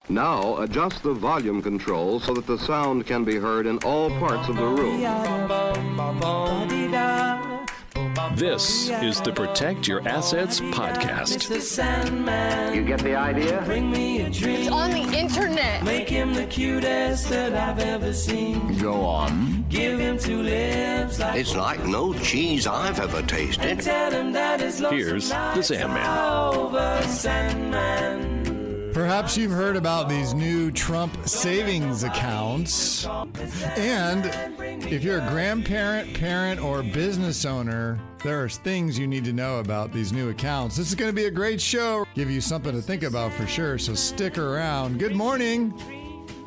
Now adjust the volume control so that the sound can be heard in all parts of the room. This is the Protect Your Assets podcast. You get the idea? It's on the internet. Make him the cutest that I've ever seen. Go on. Give him two lips like It's like no cheese I've ever tasted. tell him that his love Here's the Sandman. over Sandman. Perhaps you've heard about these new Trump savings accounts. And if you're a grandparent, parent, or business owner, there are things you need to know about these new accounts. This is going to be a great show. Give you something to think about for sure, so stick around. Good morning.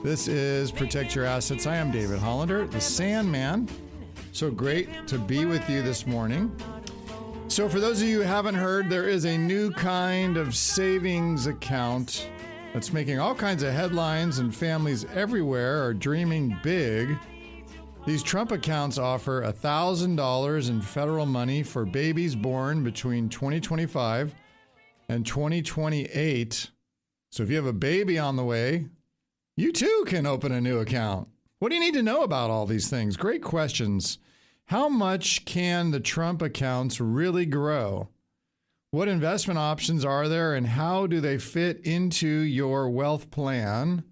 This is Protect Your Assets. I am David Hollander, the Sandman. So great to be with you this morning. So for those of you who haven't heard, there is a new kind of savings account that's making all kinds of headlines, and families everywhere are dreaming big. These Trump accounts offer $1,000 in federal money for babies born between 2025 and 2028. So if you have a baby on the way, you too can open a new account. What do you need to know about all these things? Great questions. How much can the Trump accounts really grow? What investment options are there, and how do they fit into your wealth plan?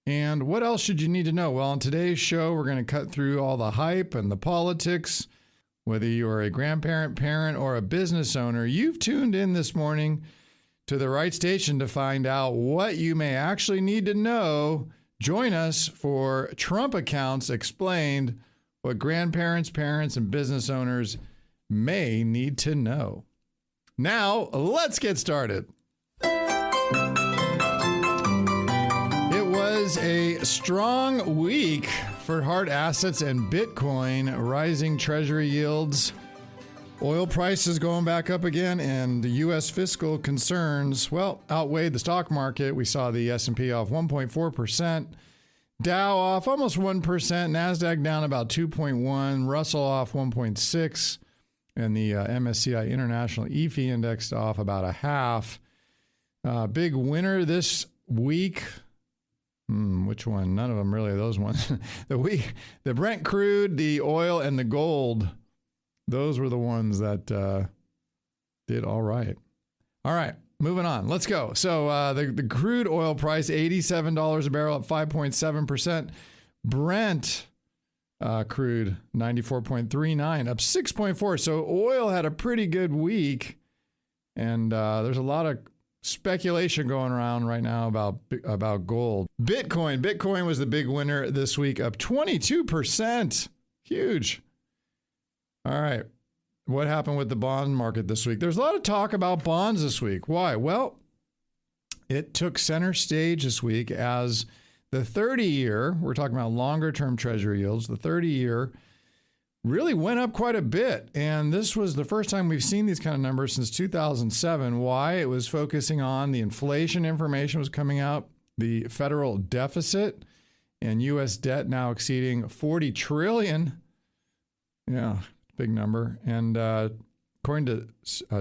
And what else should you need to know? Well, on today's show, we're going to cut through all the hype and the politics. Whether you're a grandparent, parent, or a business owner, you've tuned in this morning to the right station to find out what you may actually need to know. Join us for Trump Accounts Explained, what grandparents, parents, and business owners may need to know. Now, let's get started. It was a strong week for hard assets and Bitcoin, rising treasury yields, oil prices going back up again, and the U.S. fiscal concerns, well, outweighed the stock market. We saw the S&P off 1.4%, Dow off almost 1%, NASDAQ down about 2.1%, Russell off 1.6%, and the MSCI International EFI Index off about 0.5%. Big winner this week. Which one? None of them really are those ones. The Brent crude, the oil, and the gold. Those were the ones that did all right. All right, moving on. Let's go. So the crude oil price, $87 a barrel, up 5.7%. Brent crude, 94.39, up 6.4. So oil had a pretty good week, and there's a lot of speculation going around right now about gold. Bitcoin was the big winner this week, up 22%. Huge. All right. What happened with the bond market this week? There's a lot of talk about bonds this week. Why? Well, it took center stage this week as the 30-year, we're talking about longer-term treasury yields, the 30-year really went up quite a bit. And this was the first time we've seen these kind of numbers since 2007. Why? It was focusing on the inflation information was coming out, the federal deficit, and U.S. debt now exceeding $40 trillion. Yeah, big number. And according to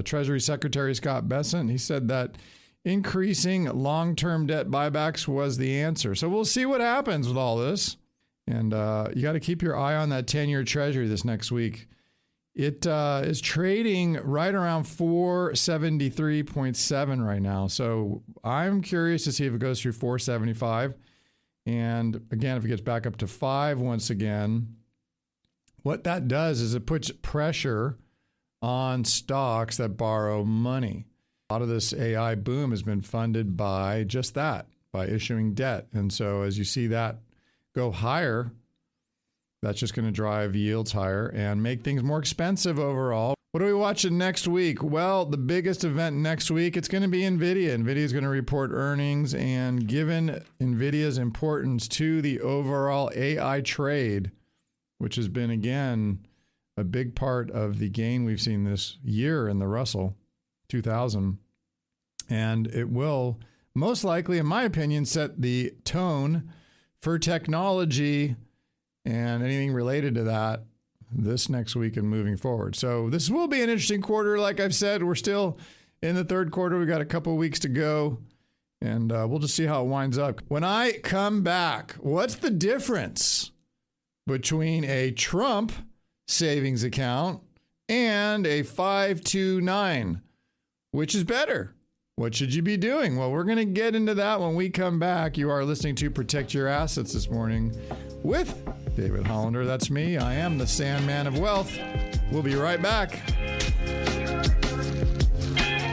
Treasury Secretary Scott Bessent, he said that increasing long-term debt buybacks was the answer. So we'll see what happens with all this. And you got to keep your eye on that 10-year Treasury this next week. It is trading right around 473.7 right now. So I'm curious to see if it goes through 475. And again, if it gets back up to 5 once again, what that does is it puts pressure on stocks that borrow money. A lot of this AI boom has been funded by just that, by issuing debt. And so as you see that go higher, that's just going to drive yields higher and make things more expensive overall. What are we watching next week? Well, the biggest event next week, it's going to be NVIDIA. NVIDIA is going to report earnings, and given NVIDIA's importance to the overall AI trade, which has been, again, a big part of the gain we've seen this year in the Russell 2000. And it will most likely, in my opinion, set the tone for technology and anything related to that this next week and moving forward. So this will be an interesting quarter. Like I've said, we're still in the third quarter. We've got a couple of weeks to go. And we'll just see how it winds up. When I come back, what's the difference between a Trump savings account and a 529? Which is better? What should you be doing? Well, we're going to get into that when we come back. You are listening to Protect Your Assets this morning with David Hollander. That's me. I am the Sandman of Wealth. We'll be right back.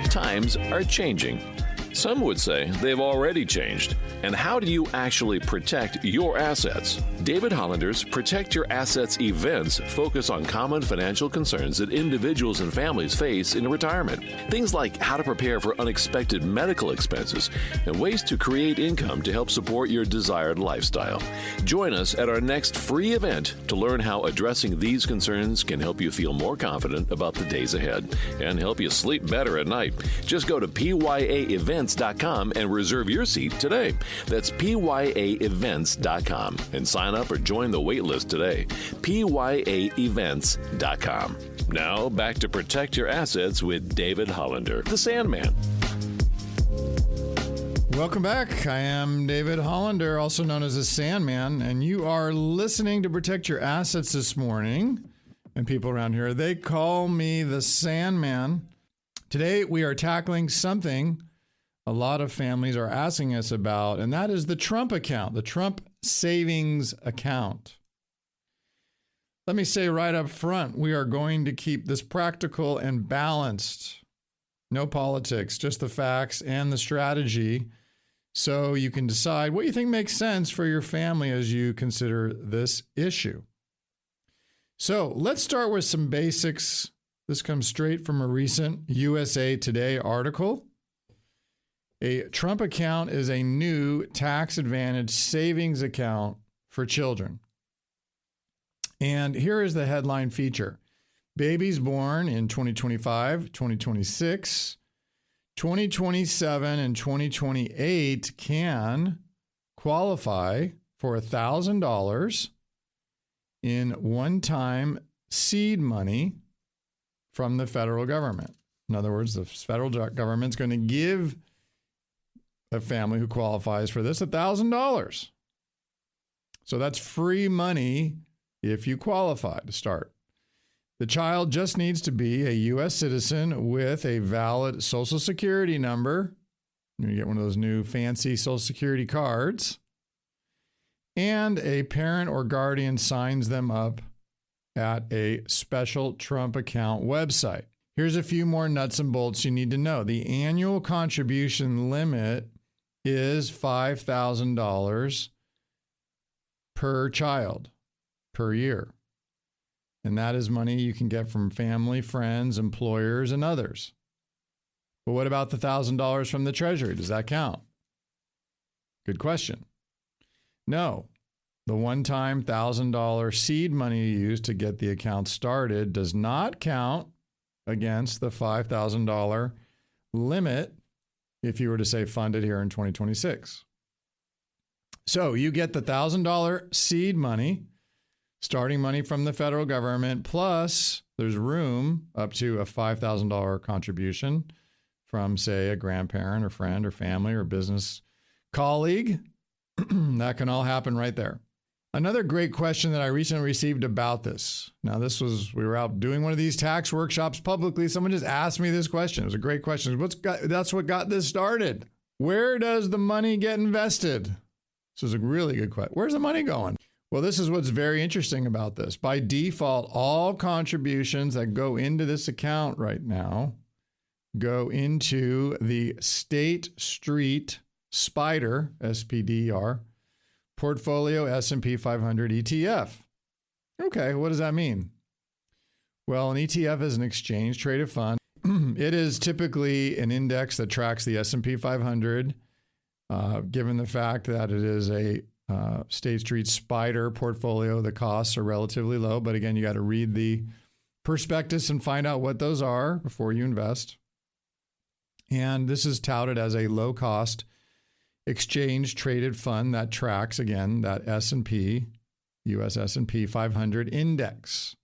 Times are changing. Some would say they've already changed. And how do you actually protect your assets? David Hollander's Protect Your Assets events focus on common financial concerns that individuals and families face in retirement. Things like how to prepare for unexpected medical expenses and ways to create income to help support your desired lifestyle. Join us at our next free event to learn how addressing these concerns can help you feel more confident about the days ahead and help you sleep better at night. Just go to pyaevents.com and reserve your seat today. That's pyaevents.com and sign up or join the wait list today. pyaevents.com. Now back to Protect Your Assets with David Hollander, the Sandman. Welcome back. I am David Hollander, also known as the Sandman, and you are listening to Protect Your Assets this morning. And people around here, they call me the Sandman. Today we are tackling something a lot of families are asking us about, and that is the Trump account, the Trump savings account. Let me say right up front, we are going to keep this practical and balanced. No politics, just the facts and the strategy, so you can decide what you think makes sense for your family as you consider this issue. So let's start with some basics. This comes straight from a recent USA Today article. A Trump account is a new tax-advantaged savings account for children. And here is the headline feature. Babies born in 2025, 2026, 2027, and 2028 can qualify for $1,000 in one-time seed money from the federal government. In other words, the federal government's going to give a family who qualifies for this $1,000. So that's free money if you qualify to start. The child just needs to be a U.S. citizen with a valid Social Security number. You get one of those new fancy Social Security cards. And a parent or guardian signs them up at a special Trump account website. Here's a few more nuts and bolts you need to know. The annual contribution limit is $5,000 per child per year. And that is money you can get from family, friends, employers, and others. But what about the $1,000 from the Treasury? Does that count? Good question. No. The one-time $1,000 seed money you use to get the account started does not count against the $5,000 limit if you were to say fund it here in 2026. So you get the $1,000 seed money, starting money from the federal government, plus there's room up to a $5,000 contribution from, say, a grandparent or friend or family or business colleague. That can all happen right there. Another great question that I recently received about this. Now, we were out doing one of these tax workshops publicly. Someone just asked me this question. It was a great question. That's what got this started. Where does the money get invested? This is a really good question. Where's the money going? Well, this is what's very interesting about this. By default, all contributions that go into this account right now go into the State Street SPDR, SPDR, Portfolio S&P 500 ETF. Okay, what does that mean? Well, an ETF is an exchange-traded fund. It is typically an index that tracks the S&P 500, given the fact that it is a State Street SPDR portfolio. The costs are relatively low, but again, you got to read the prospectus and find out what those are before you invest. And this is touted as a low-cost exchange-traded fund that tracks, again, that S&P, U.S. S&P 500 index.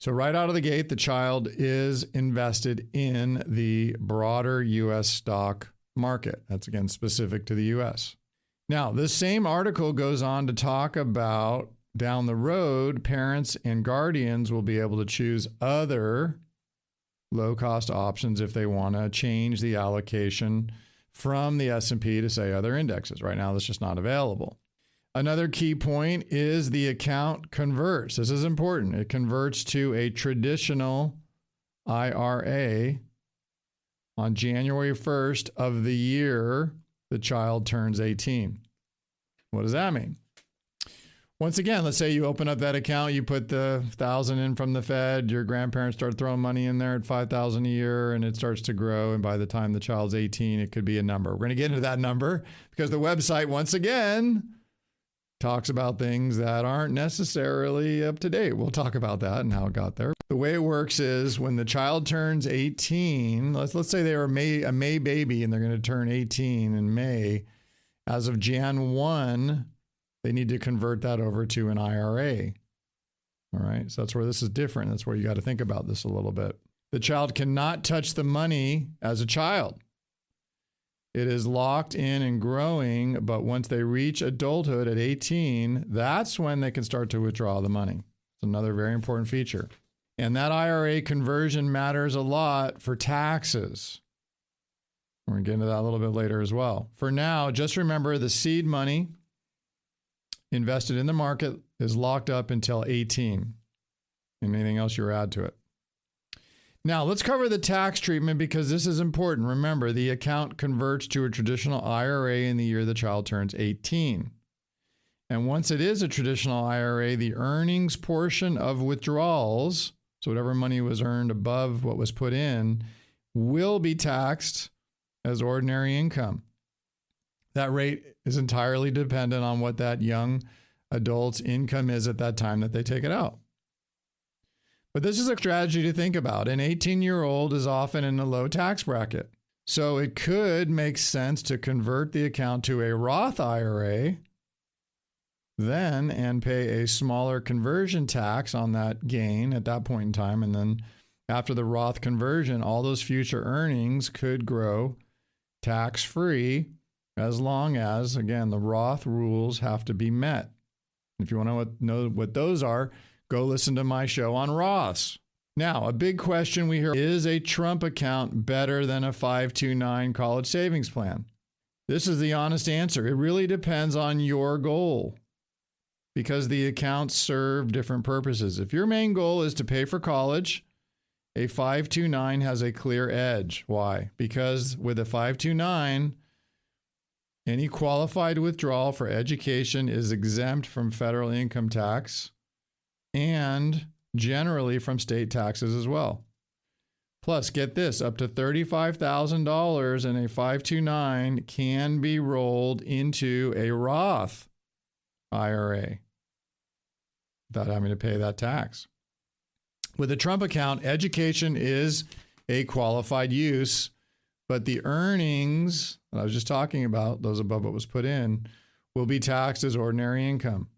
So right out of the gate, the child is invested in the broader U.S. stock market. That's, again, specific to the U.S. Now, this same article goes on to talk about down the road, parents and guardians will be able to choose other low-cost options if they want to change the allocation from the S&P to, say, other indexes. Right now, that's just not available. Another key point is the account converts. This is important. It converts to a traditional IRA on January 1st of the year the child turns 18. What does that mean? Once again, let's say you open up that account, you put the $1,000 in from the Fed, your grandparents start throwing money in there at $5,000 a year, and it starts to grow. And by the time the child's 18, it could be a number. We're going to get into that number because the website, once again, talks about things that aren't necessarily up to date. We'll talk about that and how it got there. The way it works is when the child turns 18, let's say they were a May baby and they're going to turn 18 in May. As of Jan 1, they need to convert that over to an IRA. All right, so that's where this is different. That's where you got to think about this a little bit. The child cannot touch the money as a child. It is locked in and growing, but once they reach adulthood at 18, that's when they can start to withdraw the money. It's another very important feature. And that IRA conversion matters a lot for taxes. We're going to get into that a little bit later as well. For now, just remember the seed money invested in the market is locked up until 18. And anything else you add to it. Now, let's cover the tax treatment because this is important. Remember, the account converts to a traditional IRA in the year the child turns 18. And once it is a traditional IRA, the earnings portion of withdrawals, so whatever money was earned above what was put in, will be taxed as ordinary income. That rate is entirely dependent on what that young adult's income is at that time that they take it out. But this is a strategy to think about. An 18-year-old is often in a low tax bracket. So it could make sense to convert the account to a Roth IRA then and pay a smaller conversion tax on that gain at that point in time. And then after the Roth conversion, all those future earnings could grow tax-free as long as, again, the Roth rules have to be met. If you want to know what those are, go listen to my show on Roths. Now, a big question we hear, is a Trump account better than a 529 college savings plan? This is the honest answer. It really depends on your goal because the accounts serve different purposes. If your main goal is to pay for college, a 529 has a clear edge. Why? Because with a 529, any qualified withdrawal for education is exempt from federal income tax and generally from state taxes as well. Plus, get this, up to $35,000 in a 529 can be rolled into a Roth IRA without having to pay that tax. With a Trump account, education is a qualified use, but the earnings that I was just talking about, those above what was put in, will be taxed as ordinary income.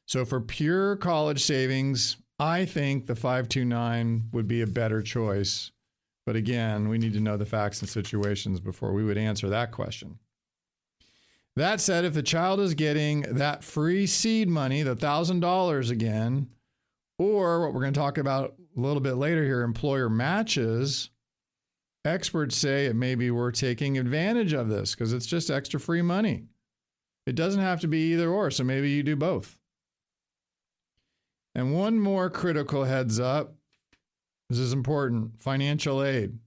So for pure college savings, I think the 529 would be a better choice. But again, we need to know the facts and situations before we would answer that question. That said, if the child is getting that free seed money, the $1,000 again, or what we're going to talk about a little bit later here, employer matches, experts say it may be worth taking advantage of this because it's just extra free money. It doesn't have to be either or, so maybe you do both. And one more critical heads up. This is important. Financial aid.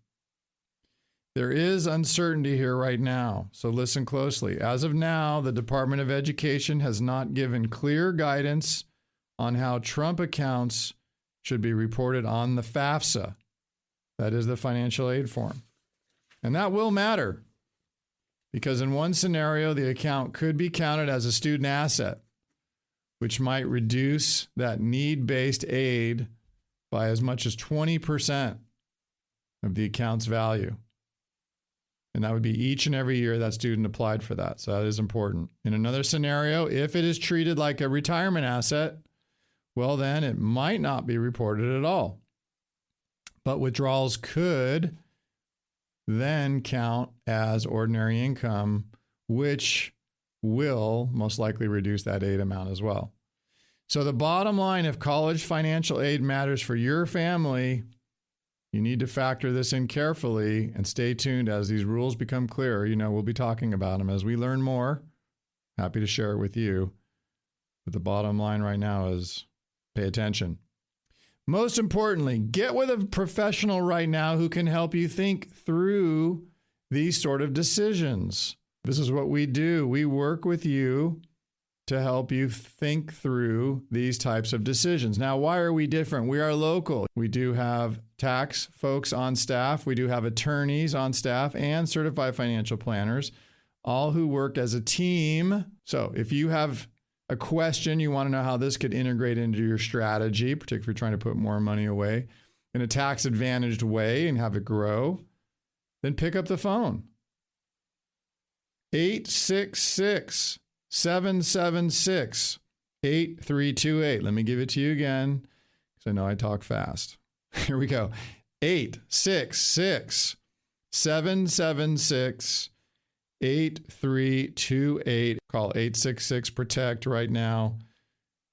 There is uncertainty here right now, so listen closely. As of now, the Department of Education has not given clear guidance on how Trump accounts should be reported on the FAFSA. That is the financial aid form. And that will matter because in one scenario, the account could be counted as a student asset, which might reduce that need-based aid by as much as 20% of the account's value. And that would be each and every year that student applied for that. So that is important. In another scenario, if it is treated like a retirement asset, well, then it might not be reported at all. But withdrawals could then count as ordinary income, which will most likely reduce that aid amount as well. So the bottom line, if college financial aid matters for your family, you need to factor this in carefully and stay tuned as these rules become clearer. You know, we'll be talking about them as we learn more. Happy to share it with you. But the bottom line right now is pay attention. Most importantly, get with a professional right now who can help you think through these sort of decisions. This is what we do. We work with you to help you think through these types of decisions. Now, why are we different? We are local. We do have tax folks on staff. We do have attorneys on staff and certified financial planners, all who work as a team. So if you have a question, you want to know how this could integrate into your strategy, particularly if you're trying to put more money away in a tax-advantaged way and have it grow, then pick up the phone. 866-776-8328. Let me give it to you again, because I know I talk fast. Here we go. 866-776-8328. Call 866-PROTECT right now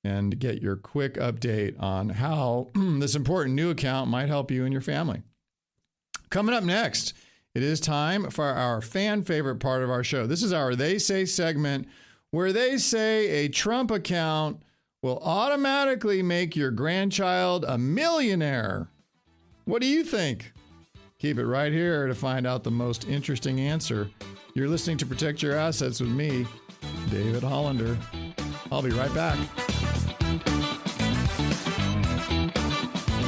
and get your quick update on how this important new account might help you and your family. Coming up next, it is time for our fan favorite part of our show. This is our They Say segment, where they say a Trump account will automatically make your grandchild a millionaire. What do you think? Keep it right here to find out the most interesting answer. You're listening to Protect Your Assets with me, David Hollander. I'll be right back.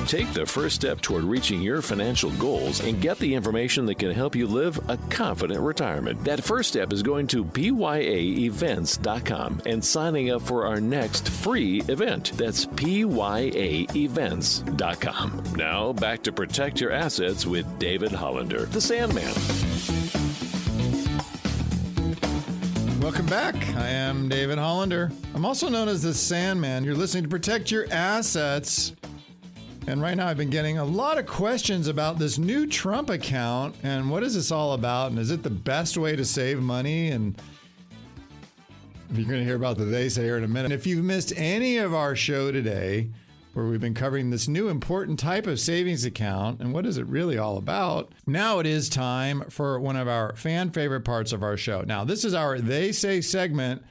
Take the first step toward reaching your financial goals and get the information that can help you live a confident retirement. That first step is going to pyaevents.com and signing up for our next free event. That's pyaevents.com. Now back to Protect Your Assets with David Hollander, the Sandman. Welcome back. I am David Hollander. I'm also known as the Sandman. You're listening to Protect Your Assets. And right now I've been getting a lot of questions about this new Trump account and what is this all about? And is it the best way to save money? And you're going to hear about the They Say here in a minute. And if you've missed any of our show today, where we've been covering this new important type of savings account and what is it really all about, now it is time for one of our fan favorite parts of our show. Now, this is our They Say segment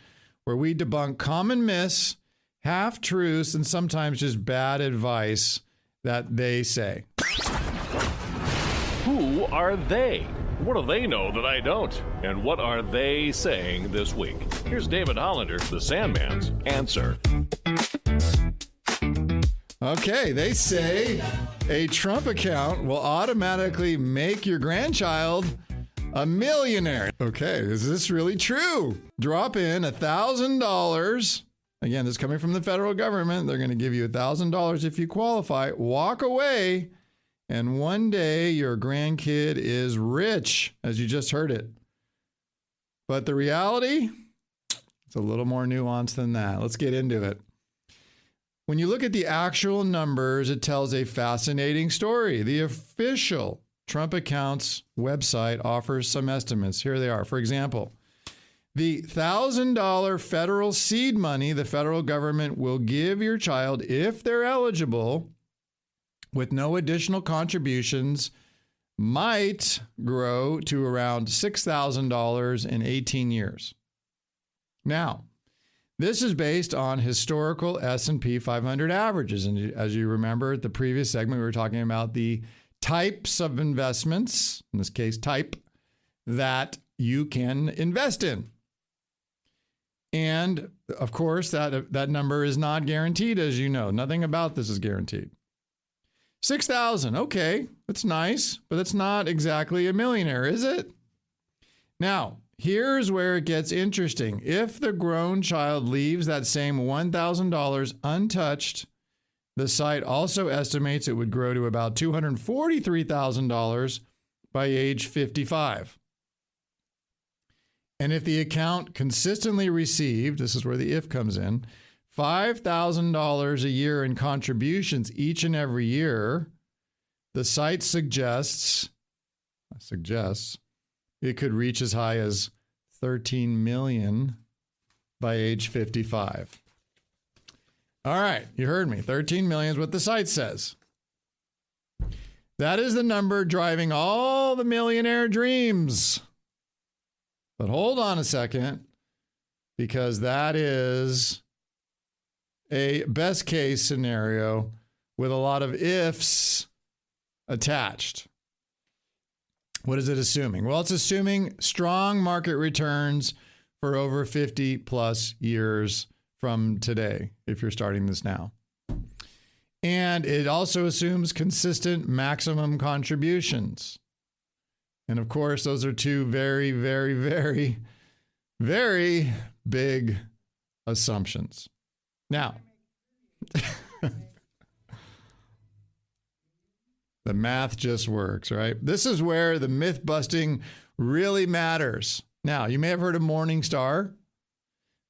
where we debunk common myths, half-truths, and sometimes just bad advice that they say. Who are they? What do they know that I don't? And what are they saying this week? Here's David Hollander, the Sandman's answer. Okay, they say a Trump account will automatically make your grandchild a millionaire. Okay, is this really true? Drop in $1,000. Again, this is coming from the federal government. They're going to give you $1,000 if you qualify. Walk away, and one day your grandkid is rich, as you just heard it. But the reality, it's a little more nuanced than that. Let's get into it. When you look at the actual numbers, it tells a fascinating story. The official Trump account's website offers some estimates. Here they are. For example, the $1,000 federal seed money the federal government will give your child if they're eligible with no additional contributions might grow to around $6,000 in 18 years. Now, this is based on historical S&P 500 averages. And as you remember, at the previous segment, we were talking about the types of investments, in this case, type, that you can invest in. And of course, that number is not guaranteed, as you know. Nothing about this is guaranteed. 6,000, okay, that's nice, but that's not exactly a millionaire, is it? Now, here's where it gets interesting. If the grown child leaves that same $1,000 untouched, the site also estimates it would grow to about $243,000 by age 55. And if the account consistently received, this is where the if comes in, $5,000 a year in contributions each and every year, the site suggests suggests it could reach as high as 13 million by age 55. All right, you heard me. 13 million is what the site says. That is the number driving all the millionaire dreams. But hold on a second, because that is a best case scenario with a lot of ifs attached. What is it assuming? Well, it's assuming strong market returns for over 50 plus years from today, if you're starting this now. And it also assumes consistent maximum contributions. And of course, those are two very, very, very, very big assumptions. Now, the math just works, right? This is where the myth busting really matters. Now, you may have heard of Morningstar.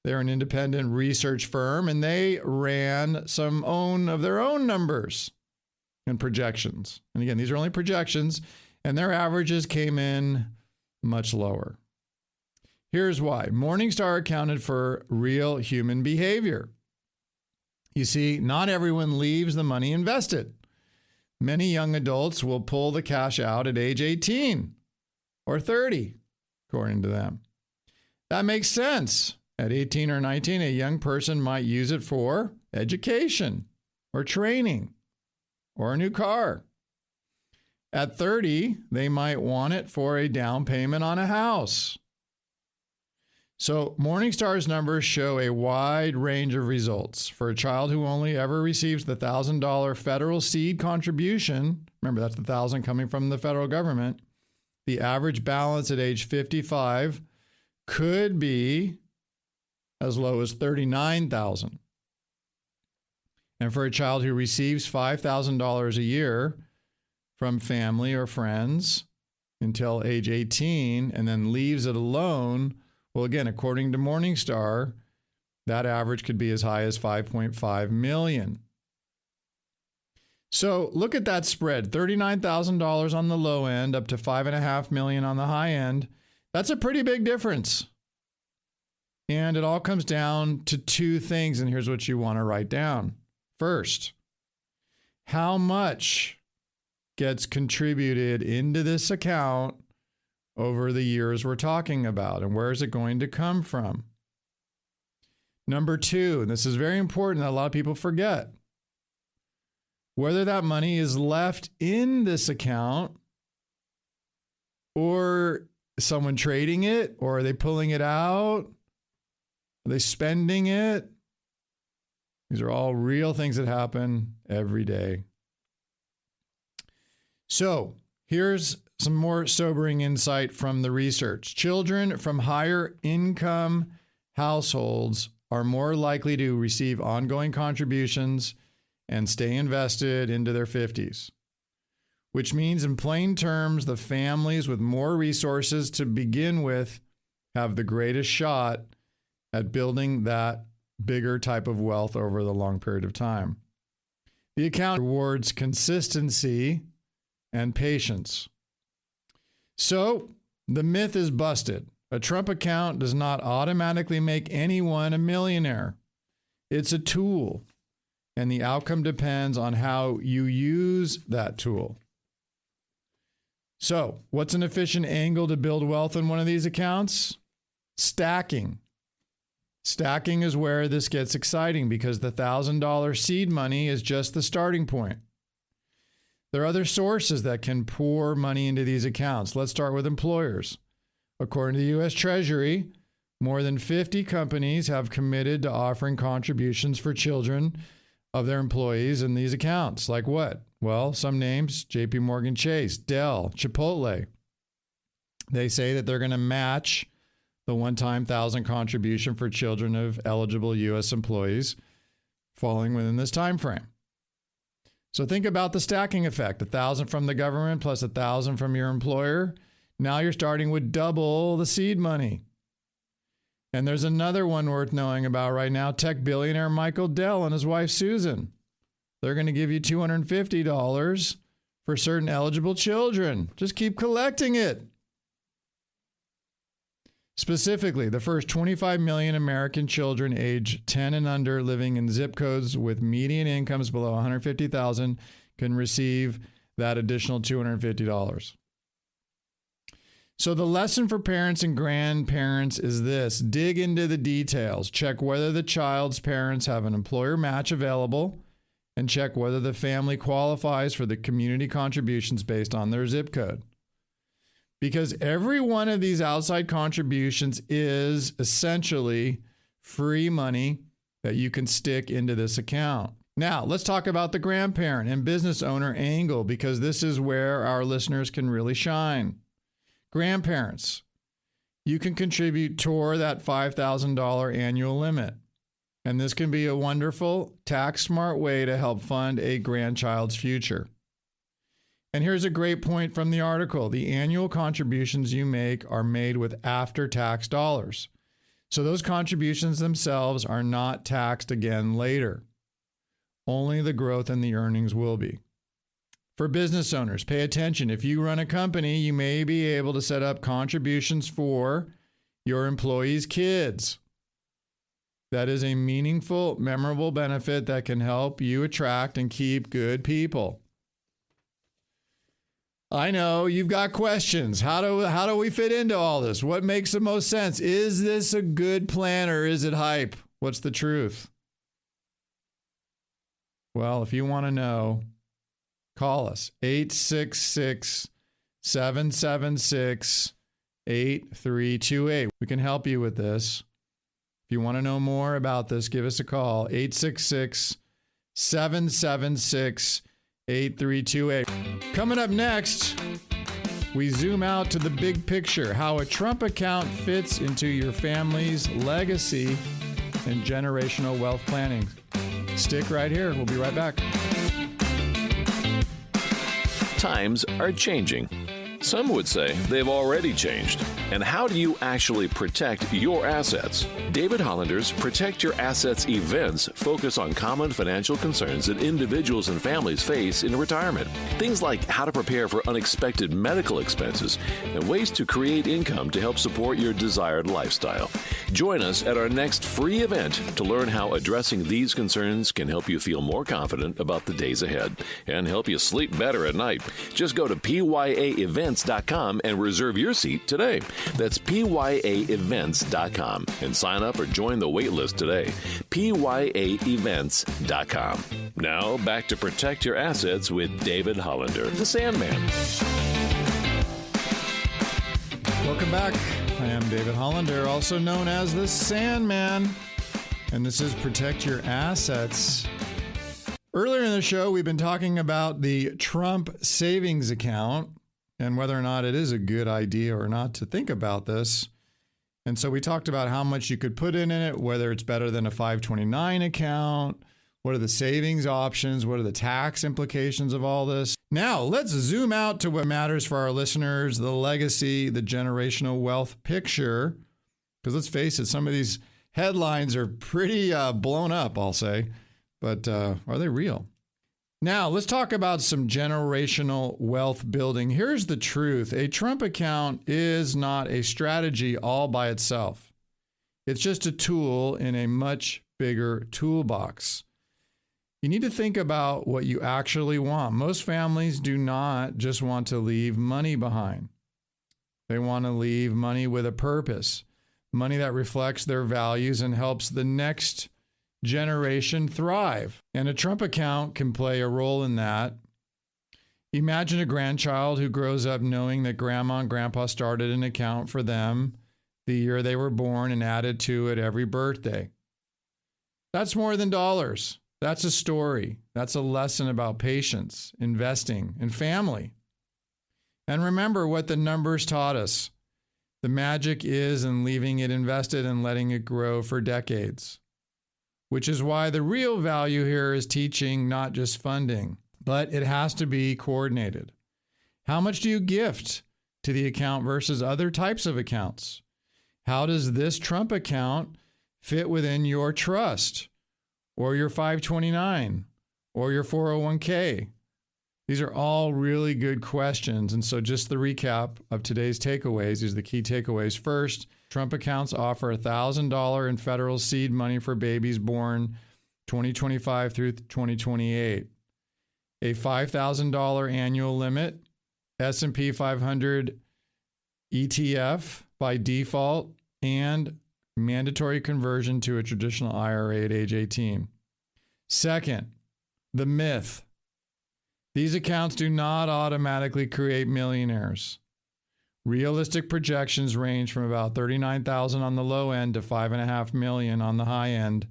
They're an independent research firm, and they ran some of their own numbers and projections. And again, these are only projections, and their averages came in much lower. Here's why. Morningstar accounted for real human behavior. You see, not everyone leaves the money invested. Many young adults will pull the cash out at age 18 or 30, according to them. That makes sense. At 18 or 19, a young person might use it for education or training or a new car. At 30, they might want it for a down payment on a house. So Morningstar's numbers show a wide range of results. For a child who only ever receives the $1,000 federal seed contribution, remember that's the $1,000 coming from the federal government, the average balance at age 55 could be as low as $39,000. And for a child who receives $5,000 a year from family or friends until age 18 and then leaves it alone, well, again, according to Morningstar, that average could be as high as $5.5 million. So look at that spread, $39,000 on the low end up to $5.5 million on the high end. That's a pretty big difference. And it all comes down to two things, and here's what you want to write down. First, how much gets contributed into this account over the years we're talking about, and where is it going to come from? Number two, and this is very important that a lot of people forget, whether that money is left in this account or someone trading it, or are they pulling it out? Are they spending it? These are all real things that happen every day. So here's some more sobering insight from the research. Children from higher income households are more likely to receive ongoing contributions and stay invested into their 50s, which means in plain terms, the families with more resources to begin with have the greatest shot at building that bigger type of wealth over the long period of time. The account rewards consistency and patience. So the myth is busted. A Trump account does not automatically make anyone a millionaire. It's a tool, and the outcome depends on how you use that tool. So what's an efficient angle to build wealth in one of these accounts? Stacking. Stacking is where this gets exciting because the $1,000 seed money is just the starting point. There are other sources that can pour money into these accounts. Let's start with employers. According to the U.S. Treasury, more than 50 companies have committed to offering contributions for children of their employees in these accounts. Like what? Well, some names, JP Morgan Chase, Dell, Chipotle. They say that they're going to match the one-time $1,000 contribution for children of eligible U.S. employees falling within this time frame. So think about the stacking effect, $1,000 from the government plus $1,000 from your employer. Now you're starting with double the seed money. And there's another one worth knowing about right now, tech billionaire Michael Dell and his wife Susan. They're going to give you $250 for certain eligible children. Just keep collecting it. Specifically, the first 25 million American children age 10 and under living in zip codes with median incomes below $150,000 can receive that additional $250. So the lesson for parents and grandparents is this: dig into the details. Check whether the child's parents have an employer match available, and check whether the family qualifies for the community contributions based on their zip code. Because every one of these outside contributions is essentially free money that you can stick into this account. Now, let's talk about the grandparent and business owner angle, because this is where our listeners can really shine. Grandparents, you can contribute toward that $5,000 annual limit. And this can be a wonderful, tax-smart way to help fund a grandchild's future. And here's a great point from the article. The annual contributions you make are made with after-tax dollars. So those contributions themselves are not taxed again later. Only the growth in the earnings will be. For business owners, pay attention. If you run a company, you may be able to set up contributions for your employees' kids. That is a meaningful, memorable benefit that can help you attract and keep good people. I know you've got questions. How do we fit into all this? What makes the most sense? Is this a good plan or is it hype? What's the truth? Well, if you want to know, call us 866-776-8328. We can help you with this. If you want to know more about this, give us a call, 866-776-8328. Coming up next, we zoom out to the big picture, how a Trump account fits into your family's legacy and generational wealth planning. Stick right here. We'll be right back. Times are changing. Some would say they've already changed. And how do you actually protect your assets? David Hollander's Protect Your Assets events focus on common financial concerns that individuals and families face in retirement. Things like how to prepare for unexpected medical expenses and ways to create income to help support your desired lifestyle. Join us at our next free event to learn how addressing these concerns can help you feel more confident about the days ahead and help you sleep better at night. Just go to pyaevents.com and reserve your seat today. That's pyaevents.com and sign up or join the wait list today. pyaevents.com. Now back to Protect Your Assets with David Hollander, the Sandman. Welcome back. I am David Hollander, also known as the Sandman, and this is Protect Your Assets. Earlier in the show, we've been talking about the Trump savings account and whether or not it is a good idea or not to think about this. And so we talked about how much you could put in it, whether it's better than a 529 account, what are the savings options, what are the tax implications of all this. Now, let's zoom out to what matters for our listeners, the legacy, the generational wealth picture. Because let's face it, some of these headlines are pretty blown up, I'll say. But are they real? Now, let's talk about some generational wealth building. Here's the truth. A Trump account is not a strategy all by itself. It's just a tool in a much bigger toolbox. You need to think about what you actually want. Most families do not just want to leave money behind. They want to leave money with a purpose, money that reflects their values and helps the next generation thrive. And a Trump account can play a role in that. Imagine a grandchild who grows up knowing that grandma and grandpa started an account for them the year they were born and added to it every birthday. That's more than dollars. That's a story. That's a lesson about patience, investing, and family. And remember what the numbers taught us. The magic is in leaving it invested and letting it grow for decades. Which is why the real value here is teaching, not just funding, but it has to be coordinated. How much do you gift to the account versus other types of accounts? How does this Trump account fit within your trust or your 529 or your 401k? These are all really good questions. And so just the recap of today's takeaways, these are the key takeaways. First, Trump accounts offer $1,000 in federal seed money for babies born 2025 through 2028. A $5,000 annual limit, S&P 500 ETF by default, and mandatory conversion to a traditional IRA at age 18. Second, the myth. These accounts do not automatically create millionaires. Realistic projections range from about $39,000 on the low end to $5.5 million on the high end,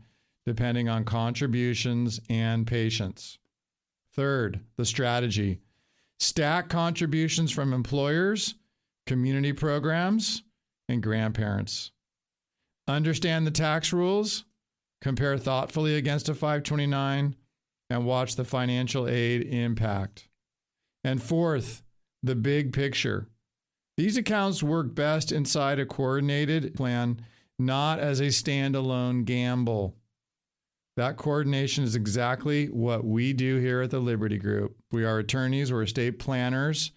depending on contributions and patience. Third, the strategy. Stack contributions from employers, community programs, and grandparents. Understand the tax rules, compare thoughtfully against a 529, and watch the financial aid impact. And fourth, the big picture. These accounts work best inside a coordinated plan, not as a standalone gamble. That coordination is exactly what we do here at the Liberty Group. We are attorneys, we're estate planners.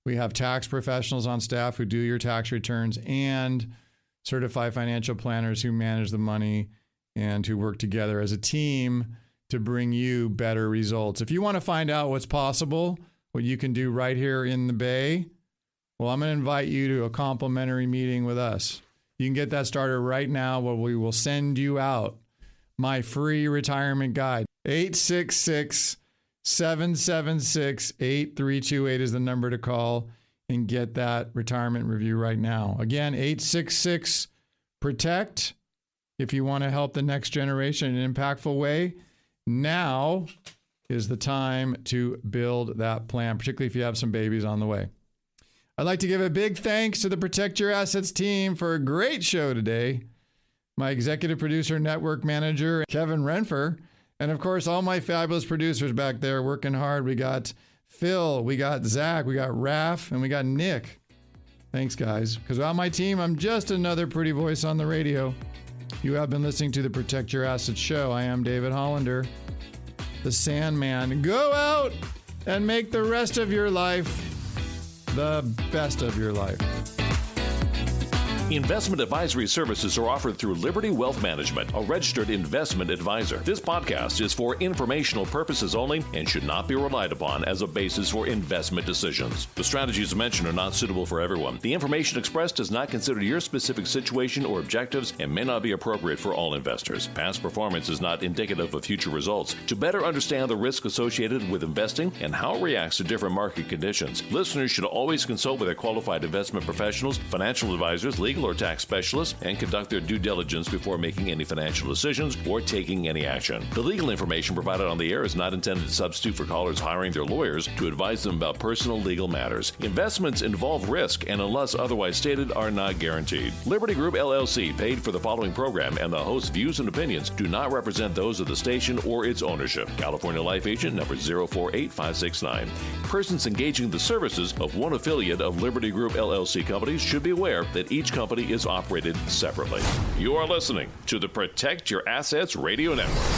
We have tax professionals on staff who do your tax returns and certified financial planners who manage the money and who work together as a team to bring you better results. If you want to find out what's possible, what you can do right here in the Bay, well, I'm going to invite you to a complimentary meeting with us. You can get that started right now where we will send you out my free retirement guide. 866-776-8328 is the number to call and get that retirement review right now. Again, 866-PROTECT. If you want to help the next generation in an impactful way, now is the time to build that plan, particularly if you have some babies on the way. I'd like to give a big thanks to the Protect Your Assets team for a great show today. My executive producer, network manager, Kevin Renfer, and of course, all my fabulous producers back there working hard. We got Phil, we got Zach, we got Raph, and we got Nick. Thanks, guys. Because without my team, I'm just another pretty voice on the radio. You have been listening to the Protect Your Assets show. I am David Hollander, the Sandman. Go out and make the rest of your life the best of your life. Investment advisory services are offered through Liberty Wealth Management, a registered investment advisor. This podcast is for informational purposes only and should not be relied upon as a basis for investment decisions. The strategies mentioned are not suitable for everyone. The information expressed does not consider your specific situation or objectives and may not be appropriate for all investors. Past performance is not indicative of future results. To better understand the risk associated with investing and how it reacts to different market conditions, listeners should always consult with their qualified investment professionals, financial advisors, legal or tax specialists, and conduct their due diligence before making any financial decisions or taking any action. The legal information provided on the air is not intended to substitute for callers hiring their lawyers to advise them about personal legal matters. Investments involve risk and, unless otherwise stated, are not guaranteed. Liberty Group LLC paid for the following program, and the host's views and opinions do not represent those of the station or its ownership. California Life Agent number 048569. Persons engaging the services of one affiliate of Liberty Group LLC companies should be aware that each company is operated separately. You are listening to the Protect Your Assets Radio Network.